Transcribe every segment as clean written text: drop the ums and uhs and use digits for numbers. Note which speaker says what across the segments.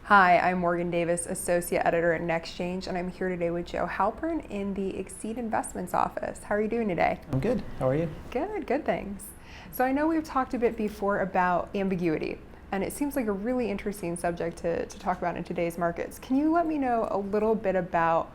Speaker 1: Hi, I'm Morgan Davis, Associate Editor at NexChange, and I'm here today with Joe Halpern in the Exceed Investments office. How are you doing today?
Speaker 2: I'm good. How are you?
Speaker 1: Good, thanks. So I know we've talked a bit before about ambiguity, and it seems like a really interesting subject to talk about in today's markets. Can you let me know a little bit about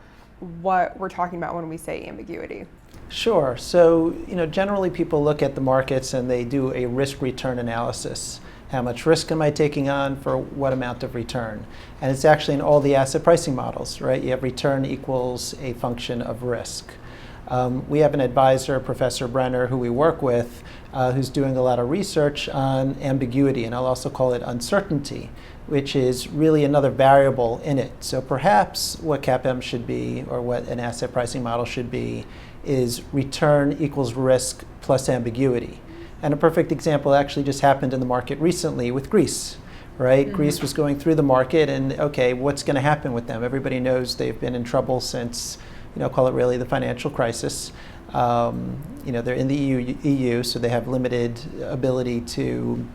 Speaker 1: what we're talking about when we say ambiguity?
Speaker 2: Sure. So, generally people look at the markets and they do a risk-return analysis. How much risk am I taking on for what amount of return? And it's actually in all the asset pricing models, right? You have return equals a function of risk. We have an advisor, Professor Brenner, who we work with, who's doing a lot of research on ambiguity, and I'll also call it uncertainty, which is really another variable in it. So perhaps what CAPM should be, or what an asset pricing model should be, is return equals risk plus ambiguity. And a perfect example actually just happened in the market recently with Greece, right? Mm-hmm. Greece was going through the market and, okay, what's going to happen with them? Everybody knows they've been in trouble since, call it really the financial crisis. They're in the EU, so they have limited ability to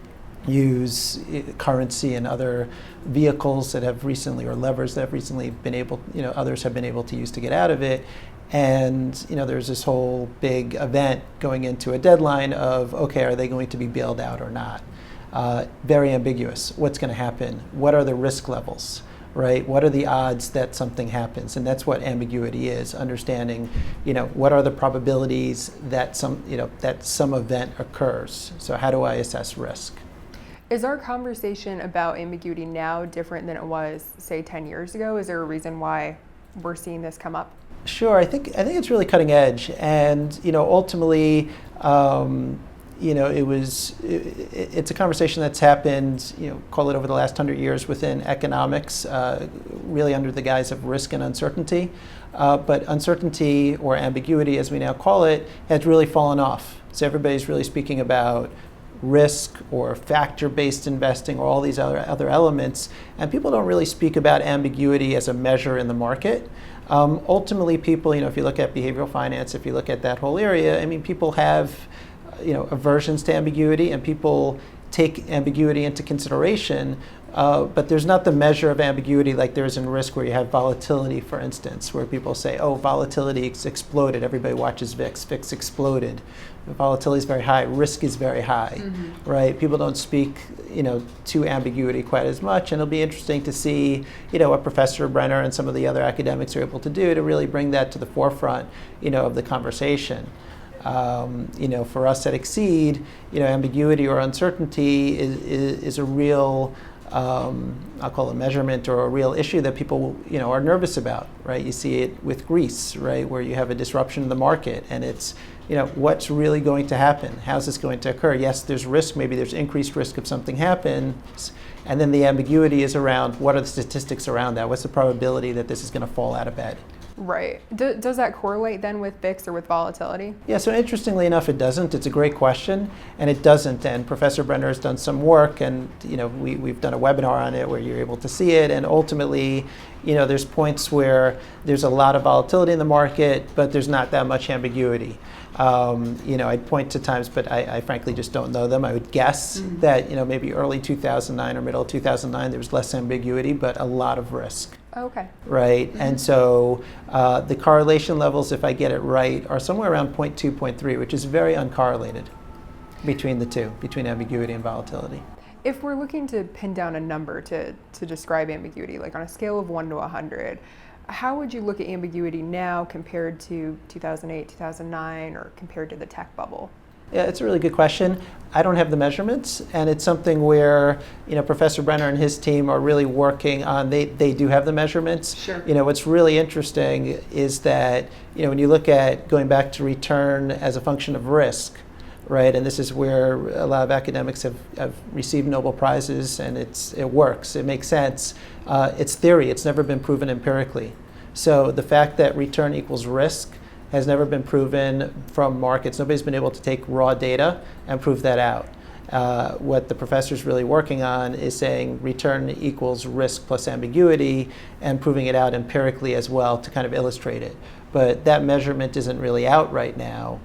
Speaker 2: use currency and other vehicles that have recently, or levers that have recently been able, others have been able to use to get out of it. And there's this whole big event going into a deadline of, okay, are they going to be bailed out or not? Very ambiguous. What's going to happen? What are the risk levels, right? What are the odds that something happens? And that's what ambiguity is, understanding, what are the probabilities that some event occurs? So how do I assess risk?
Speaker 1: Is our conversation about ambiguity now different than it was, say, 10 years ago? Is there a reason why we're seeing this come up?
Speaker 2: Sure, I think it's really cutting edge, and ultimately, it's a conversation that's happened, call it over the last 100 years within economics, really under the guise of risk and uncertainty. But uncertainty, or ambiguity as we now call it, has really fallen off. So everybody's really speaking about risk or factor-based investing or all these other elements, and people don't really speak about ambiguity as a measure in the market. Ultimately, people, if you look at behavioral finance, if you look at that whole area, people have, aversions to ambiguity, and people take ambiguity into consideration. But there's not the measure of ambiguity like there is in risk, where you have volatility, for instance, where people say, oh, volatility exploded. Everybody watches VIX. VIX exploded. Volatility is very high. Risk is very high, mm-hmm. right? People don't speak, to ambiguity quite as much. And it'll be interesting to see, what Professor Brenner and some of the other academics are able to do to really bring that to the forefront, of the conversation. For us at Exceed, ambiguity or uncertainty is a real, I'll call it measurement, or a real issue that people, are nervous about, right? You see it with Greece, right, where you have a disruption in the market, and it's, what's really going to happen? How's this going to occur? Yes, there's risk. Maybe there's increased risk if something happens, and then the ambiguity is around what are the statistics around that? What's the probability that this is going to fall out of bed?
Speaker 1: Right. Does that correlate then with VIX or with volatility?
Speaker 2: Yeah, so interestingly enough, it doesn't. It's a great question, and it doesn't. And Professor Brenner has done some work, and we've done a webinar on it where you're able to see it. And ultimately, there's points where there's a lot of volatility in the market, but there's not that much ambiguity. I'd point to times, but I frankly just don't know them. I would guess mm-hmm. that maybe early 2009 or middle of 2009 there was less ambiguity, but a lot of risk.
Speaker 1: Okay.
Speaker 2: Right, mm-hmm. And so the correlation levels, if I get it right, are somewhere around 0.2, 0.3, which is very uncorrelated between the two, between ambiguity and volatility.
Speaker 1: If we're looking to pin down a number to describe ambiguity, like on a scale of 1 to 100, how would you look at ambiguity now compared to 2008, 2009, or compared to the tech bubble?
Speaker 2: Yeah, it's a really good question. I don't have the measurements, and it's something where Professor Brenner and his team are really working on. They do have the measurements.
Speaker 1: Sure.
Speaker 2: What's really interesting is that when you look at going back to return as a function of risk, right? And this is where a lot of academics have received Nobel Prizes, and it works. It makes sense. It's theory. It's never been proven empirically. So the fact that return equals risk has never been proven from markets. Nobody's been able to take raw data and prove that out. What the professor's really working on is saying return equals risk plus ambiguity, and proving it out empirically as well to kind of illustrate it. But that measurement isn't really out right now.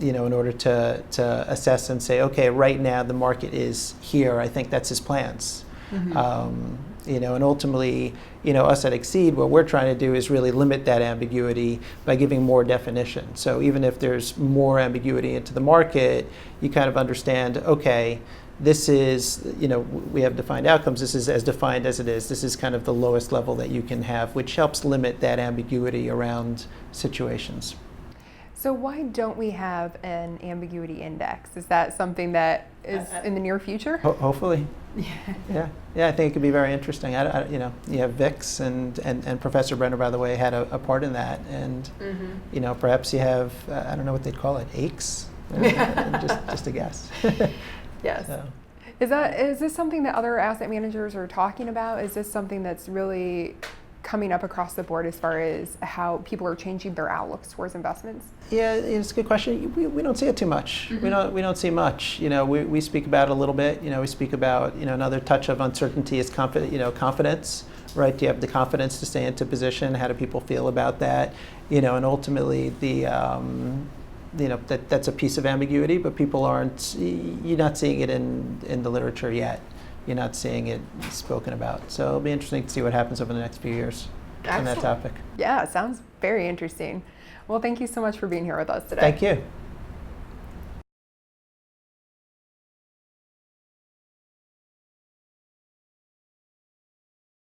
Speaker 2: In order to assess and say, okay, right now the market is here. I think that's his plans. And ultimately, us at Exceed, what we're trying to do is really limit that ambiguity by giving more definition. So even if there's more ambiguity into the market, you kind of understand, okay, this is, we have defined outcomes. This is as defined as it is. This is kind of the lowest level that you can have, which helps limit that ambiguity around situations.
Speaker 1: So why don't we have an ambiguity index? Is that something that is in the near future?
Speaker 2: Hopefully. Yeah, I think it could be very interesting. You have VIX, and Professor Brenner, by the way, had a part in that. And perhaps you have, I don't know what they'd call it, aches, just a guess.
Speaker 1: Yes.
Speaker 2: So.
Speaker 1: Is this something that other asset managers are talking about? Is this something that's really coming up across the board as far as how people are changing their outlooks towards investments?
Speaker 2: Yeah, it's a good question. We don't see it too much. We don't see much. We speak about it a little bit. We speak about another touch of uncertainty is confidence. Right? Do you have the confidence to stay into position? How do people feel about that? And ultimately that's a piece of ambiguity, but people aren't. You're not seeing it in the literature yet. You're not seeing it spoken about. So it'll be interesting to see what happens over the next few years on that topic.
Speaker 1: Yeah, it sounds very interesting. Well, thank you so much for being here with us today.
Speaker 2: Thank you.